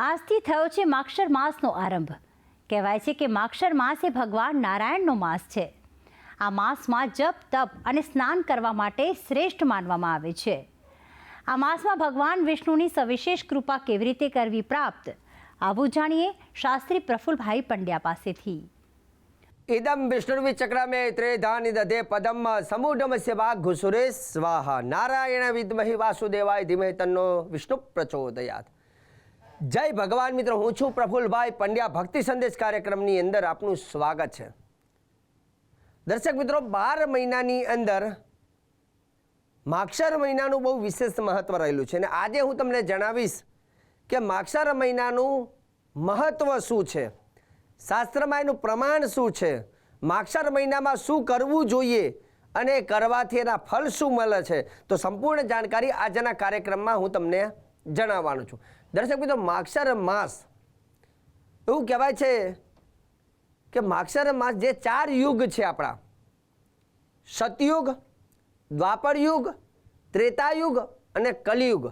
આજથી થયો છે માક્ષર માસનો આરંભ। કહેવાય છે કે માક્ષર માસ એ ભગવાન નારાયણનો માસ છે। આ માસમાં જપ તપ અને સ્નાન કરવા માટે શ્રેષ્ઠ માનવામાં આવે છે। આ માસમાં ભગવાન વિષ્ણુની સવિશેષ કૃપા કેવી રીતે કરવી પ્રાપ્ત, આવું જાણીએ શાસ્ત્રી પ્રફુલભાઈ પંડ્યા પાસેથી। इदम विष्णुर्वि चक्रमे त्रेधानि दधे पदम समूढ़मस्य वाघुसुरे स्वाहा नारायण विद्महि वासुदेवाय धीमहि तन्नो विष्णु प्रचोदयात्। जय भगवान मित्रों, हूँ छूँ प्रफुल्लभाई पंड्या। भक्ति संदेश कार्यक्रमनी अंदर आपનું સ્વાગત છે। દર્શક મિત્રો, 12 મહિનાની અંદર માક્ષર મહિનાનું બહુ વિશેષ મહત્વ રહેલું છે અને આજે હું તમને જણાવીશ કે માક્ષર મહિનાનું મહત્વ શું છે, શાસ્ત્રમાં એનું પ્રમાણ શું છે, માક્ષર મહિનામાં શું કરવું જોઈએ અને કરવાથી એના ફળ શું મળે છે, તો સંપૂર્ણ જાણકારી આજના કાર્યક્રમમાં હું તમને જણાવવાનું છું। દર્શક મિત્રો, માક્ષર માસ એવું કહેવાય છે કે માક્ષર માસ જે 4 યુગ છે આપણા, સતયુગ, દ્વાપર યુગ, ત્રેતાયુગ અને કલિયુગ,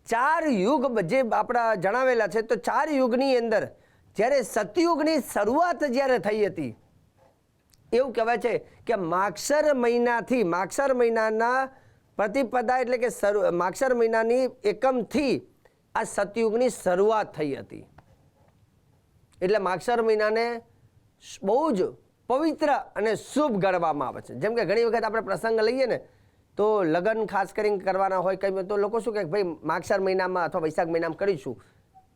4 યુગ જે આપણા જણાવેલા છે। તો 4 યુગની અંદર જ્યારે સતયુગની શરૂઆત જ્યારે થઈ હતી, એવું કહેવાય છે કે માક્ષર મહિનાથી, માક્ષર મહિનાના પ્રતિપદા એટલે કે માક્ષર મહિનાની એકમથી આ સતયુગની શરૂઆત થઈ હતી। એટલે માક્ષર મહિનાને બહુ જ પવિત્ર અને શુભ ગણવામાં આવે છે। જેમ કે ઘણી વખત આપણે પ્રસંગ લઈએ ને, તો લગ્ન ખાસ કરીને કરવાના હોય કંઈ, તો લોકો શું કહે ભાઈ માક્ષર મહિનામાં અથવા વૈશાખ મહિનામાં કરીશું।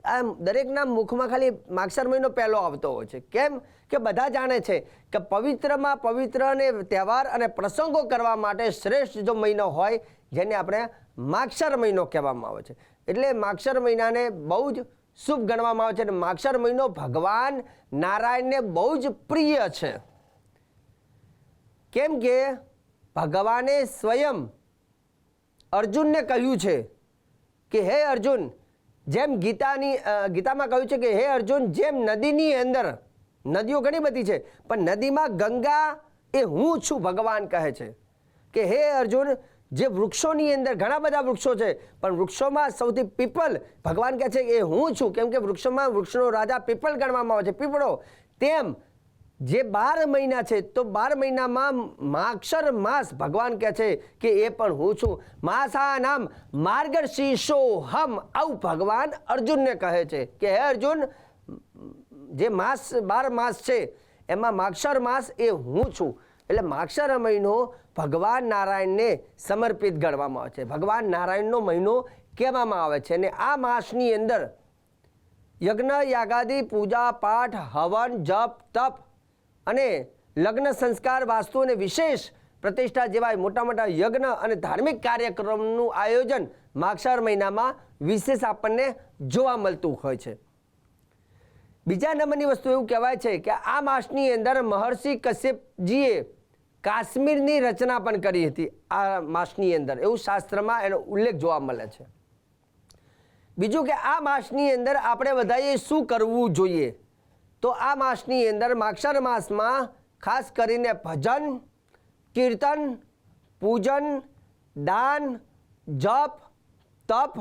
આ દરેકના મુખમાં ખાલી માક્ષર મહિનો પહેલો આવતો હોય છે। કેમ કે બધા જાણે છે કે પવિત્રમાં પવિત્ર અને તહેવાર અને પ્રસંગો કરવા માટે શ્રેષ્ઠ જો મહિનો હોય જેને આપણે માક્ષર મહિનો કહેવામાં આવે છે। એટલે માક્ષર મહિનાને બહુ જ શુભ ગણવામાં આવે છે અને માક્ષર મહિનો ભગવાન નારાયણને બહુ જ પ્રિય છે। કેમ કે ભગવાને સ્વયં અર્જુનને કહ્યું છે કે હે અર્જુન, જેમ ગીતામાં કહ્યું છે કે હે અર્જુન, જેમ નદીની અંદર, નદીઓ ઘણી બધી છે પણ નદીમાં ગંગા એ હું છું, ભગવાન કહે છે કે હે અર્જુન, જે વૃક્ષોની અંદર ઘણા બધા વૃક્ષો છે પણ વૃક્ષોમાં સૌથી પીપલ, ભગવાન કહે છે એ હું છું, કેમ કે વૃક્ષનો રાજા પીપલ ગણવામાં આવે છે, પીપળો। તેમ જે 12 મહિના છે તો 12 મહિનામાં માક્ષર માસ ભગવાન કહે છે કે એ પણ હું છું। માસા નામ માર્ગશીર્ષો હમ, આવું ભગવાન અર્જુનને કહે છે કે હે અર્જુન, જે માસ 12 માસ છે એમાં માક્ષર માસ એ હું છું। એટલે માક્ષર મહિનો ભગવાન નારાયણને સમર્પિત ગણવામાં આવે છે, ભગવાન નારાયણનો મહિનો કહેવામાં આવે છે। અને આ માસની અંદર યજ્ઞ યાગાદી, પૂજા પાઠ, હવન, જપ તપ અને લગ્ન સંસ્કાર, વાસ્તુ અને વિશેષ પ્રતિષ્ઠા જેવા મોટા મોટા યજ્ઞ અને ધાર્મિક કાર્યક્રમનું આયોજન માક્ષર મહિનામાં વિશેષ આપણને જોવા મળતું હોય છે। બીજા નંબરની વસ્તુ એવું કહેવાય છે કે આ માસની અંદર મહર્ષિ કશ્યપજીએ કાશ્મીરની રચના પણ કરી હતી આ માસની અંદર, એવું શાસ્ત્રમાં એનો ઉલ્લેખ જોવા મળે છે। બીજું કે આ માસની અંદર આપણે બધાએ શું કરવું જોઈએ, તો આ માસની અંદર માક્ષર માસમાં ખાસ કરીને ભજન, કીર્તન, પૂજન, દાન, જપ તપ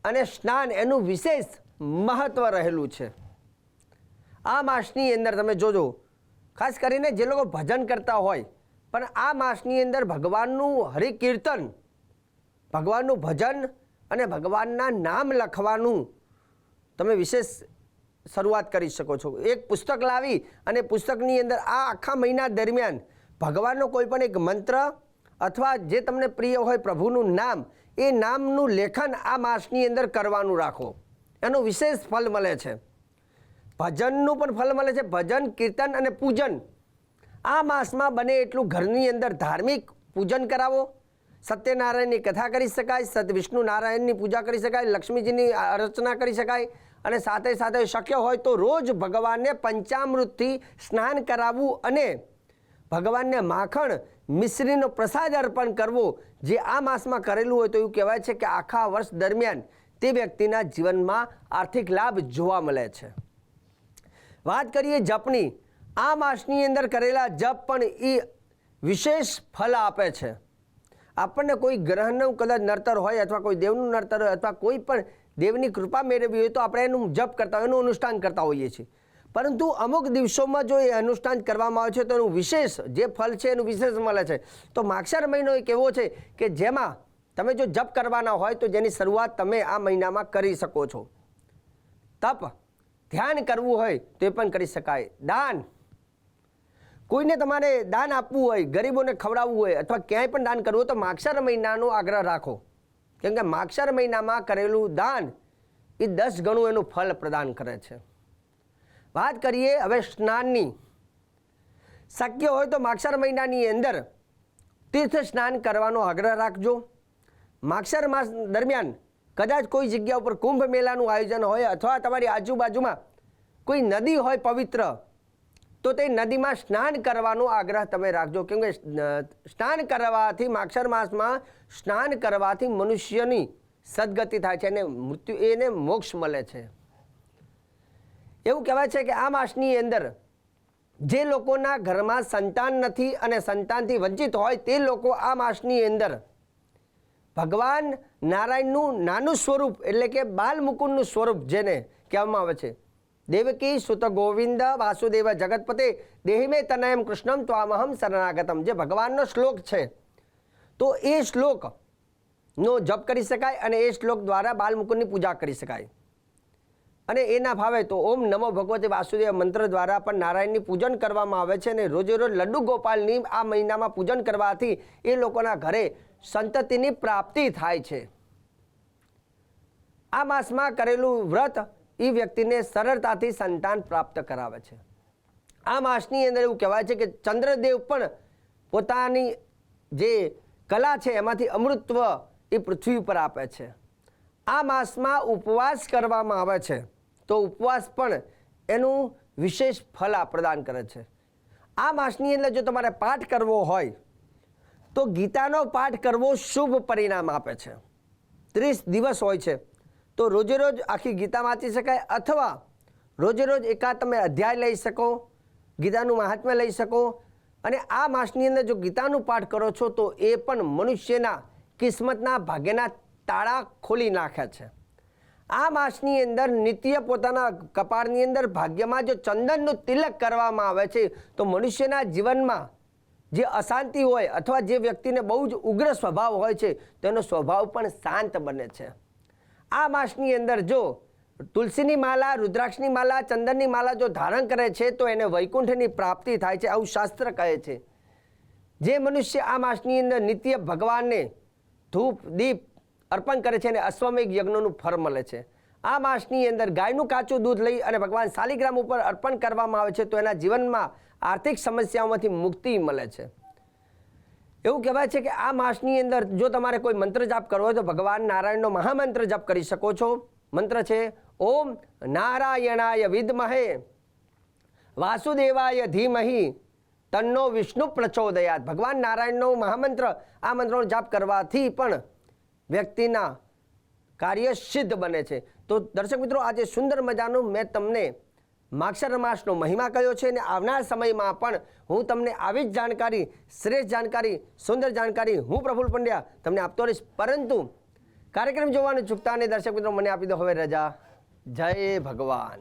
અને સ્નાન એનું વિશેષ મહત્વ રહેલું છે। આ માસની અંદર તમે જોજો, ખાસ કરીને જે લોકો ભજન કરતા હોય પણ આ માસની અંદર ભગવાનનું હરિકીર્તન, ભગવાનનું ભજન અને ભગવાનના નામ લખવાનું તમે વિશેષ શરૂઆત કરી શકો છો। એક પુસ્તક લાવી અને પુસ્તકની અંદર આ આખા મહિના દરમિયાન ભગવાનનો કોઈ પણ એક મંત્ર અથવા જે તમને પ્રિય હોય પ્રભુનું નામ, એ નામનું લેખન આ માસની અંદર કરવાનું રાખો, એનું વિશેષ ફળ મળે છે। ભજનનું પણ ફળ મળે છે, ભજન, કીર્તન અને પૂજન। આ માસમાં બને એટલું ઘરની અંદર ધાર્મિક પૂજન કરાવો, સત્યનારાયણની કથા કરી શકાય, વિષ્ણુ નારાયણની પૂજા કરી શકાય, લક્ષ્મીજીની અર્ચના કરી શકાય અને સાથે સાથે શક્ય હોય તો રોજ ભગવાનને પંચામૃતથી સ્નાન કરાવવું અને ભગવાનને માખણ મિશ્રીનો પ્રસાદ અર્પણ કરવો, જે આ માસમાં કરેલું હોય તો એવું કહેવાય છે કે આખા વર્ષ દરમિયાન તે વ્યક્તિના જીવનમાં આર્થિક લાભ જોવા મળે છે। વાત કરીએ જપની, આ માસની અંદર કરેલા જપ પણ એ વિશેષ ફળ આપે છે। આપણને કોઈ ગ્રહનું કદાચ નડતર હોય અથવા કોઈ દેવનું નડતર હોય અથવા કોઈ પણ દેવની કૃપા મેળવી હોય તો આપણે એનું જપ કરતા હોય, એનું અનુષ્ઠાન કરતા હોઈએ છીએ. પરંતુ અમુક દિવસોમાં જો એ અનુષ્ઠાન કરવામાં આવે છે તો એનું વિશેષ જે ફલ છે એનું વિશેષ મળે છે. તો માગશર મહિનો એક એવો છે કે જેમાં તમે જો જપ કરવાના હોય તો જેની શરૂઆત તમે આ મહિનામાં કરી શકો છો. તપ ધ્યાન કરવું હોય તો એ પણ કરી શકાય. દાન, કોઈને તમારે દાન આપવું હોય, ગરીબોને ખવડાવવું હોય અથવા ક્યાંય પણ દાન કરવું હોય તો માગશર મહિનાનો આગ્રહ રાખો. કેમ કે માગશર મહિનામાં કરેલું દાન એ 10 ગણું એનું ફળ પ્રદાન કરે છે. વાત કરીએ હવે સ્નાનની. શક્ય હોય તો માગશર મહિનાની અંદર તીર્થ સ્નાન કરવાનો આગ્રહ રાખજો. માગશર માસ દરમિયાન કદાચ કોઈ જગ્યા ઉપર કુંભ મેળાનું આયોજન હોય અથવા તમારી આજુબાજુમાં કોઈ નદી હોય પવિત્ર, તો તે નદીમાં સ્નાન કરવાનો આગ્રહ તમે રાખજો. કેમ કે સ્નાન કરવાથી માગશર માસમાં સ્નાન કરવાથી મનુષ્યની સદગતિ થાય છે અને એને મોક્ષ મળે છે. એવું કહેવાય છે કે આ માસની અંદર જે લોકોના ઘરમાં સંતાન નથી અને સંતાનથી વંચિત હોય તે લોકો આ માસની અંદર ભગવાન નારાયણનું નાનું સ્વરૂપ એટલે કે બાલ મુકુંદનું સ્વરૂપ જેને કહેવામાં આવે છે, દેવકી સુત ગોવિંદ વાસુદેવ જગતપતે દેહિમે તનયમ કૃષ્ણમ ત્વામહમ શરણાગતમ, જે ભગવાનનો શ્લોક છે તો એ શ્લોકનો જપ કરી શકાય અને એ શ્લોક દ્વારા બાલ મુકુંદની પૂજા કરી શકાય. અને એના ભાવે તો ઓમ નમો ભગવતે વાસુદેવ મંત્ર દ્વારા પણ નારાયણની પૂજન કરવામાં આવે છે. અને રોજે રોજ લડ્ડુ ગોપાલની આ મહિનામાં પૂજન કરવાથી એ લોકોના ઘરે સંતતિની પ્રાપ્તિ થાય છે. આ માસમાં કરેલું વ્રત એ વ્યક્તિને સરળતાથી સંતાન પ્રાપ્ત કરાવે છે. આ માસની અંદર એવું કહેવાય છે કે ચંદ્રદેવ પણ પોતાની જે કલા છે એમાંથી અમૃતત્વ એ પૃથ્વી ઉપર આપે છે. આ માસમાં ઉપવાસ કરવામાં આવે છે તો ઉપવાસ પણ એનું વિશેષ ફળ પ્રદાન કરે છે. આ માસની અંદર જો તમારે પાઠ કરવો હોય તો ગીતાનો પાઠ કરવો શુભ પરિણામ આપે છે. 30 દિવસ હોય છે તો રોજે રોજ આખી ગીતા વાંચી શકાય અથવા રોજે રોજ એકાદ તમે અધ્યાય લઈ શકો, ગીતાનું મહાત્મ્ય લઈ શકો. અને આ માસની અંદર જો ગીતાનું પાઠ કરો છો તો એ પણ મનુષ્યના કિસ્મતના ભાગ્યના તાળા ખોલી નાખે છે. આ માસની અંદર નિત્ય પોતાના કપાળની અંદર ભાગ્યમાં જો ચંદનનું તિલક કરવામાં આવે છે તો મનુષ્યના જીવનમાં જે અશાંતિ હોય અથવા જે વ્યક્તિને બહુ જ ઉગ્ર સ્વભાવ હોય છે તેનો સ્વભાવ પણ શાંત બને છે. આ માસની અંદર જો તુલસીની માલા, રુદ્રાક્ષની માલા, ચંદનની માલા જો ધારણ કરે છે તો એને વૈકુંઠની પ્રાપ્તિ થાય છે, આવું શાસ્ત્ર કહે છે. જે મનુષ્ય આ માસની અંદર નિત્ય ભગવાનને ધૂપ દીપ અર્પણ કરે છે અને અશ્વમેઘ યજ્ઞનું ફળ મળે છે. આ માસની અંદર ગાયનું કાચું દૂધ લઈ અને ભગવાન શાલિગ્રામ ઉપર અર્પણ કરવામાં આવે છે તો એના જીવનમાં આર્થિક સમસ્યાઓમાંથી મુક્તિ મળે છે. એવું કહેવાય છે કે આ માસની અંદર જો તમારે કોઈ મંત્ર જાપ કરવો હોય તો ભગવાન નારાયણનો મહામંત્ર જાપ કરી શકો છો. મંત્ર છે ઓમ નારાયણાય વિદ્મહે વાસુદેવાય ધીમહિ તન્નો વિષ્ણુ પ્રચોદયાત. ભગવાન નારાયણનો મહામંત્ર, આ મંત્રનો જાપ કરવાથી પણ વ્યક્તિના કાર્ય સિદ્ધ બને છે. તો દર્શક મિત્રો, આજે સુંદર મજાનું મેં તમને માગશર માસનો મહિમા કહ્યો છે અને આવનાર સમયમાં પણ હું તમને આવી જ જાણકારી, શ્રેષ્ઠ જાણકારી, સુંદર જાણકારી હું પ્રફુલ્લ પંડ્યા તમને આપતો રહીશ. પરંતુ કાર્યક્રમ જોવાનું ચૂકતા નહીં દર્શક મિત્રો, મને આપી દો હવે રજા. જય ભગવાન.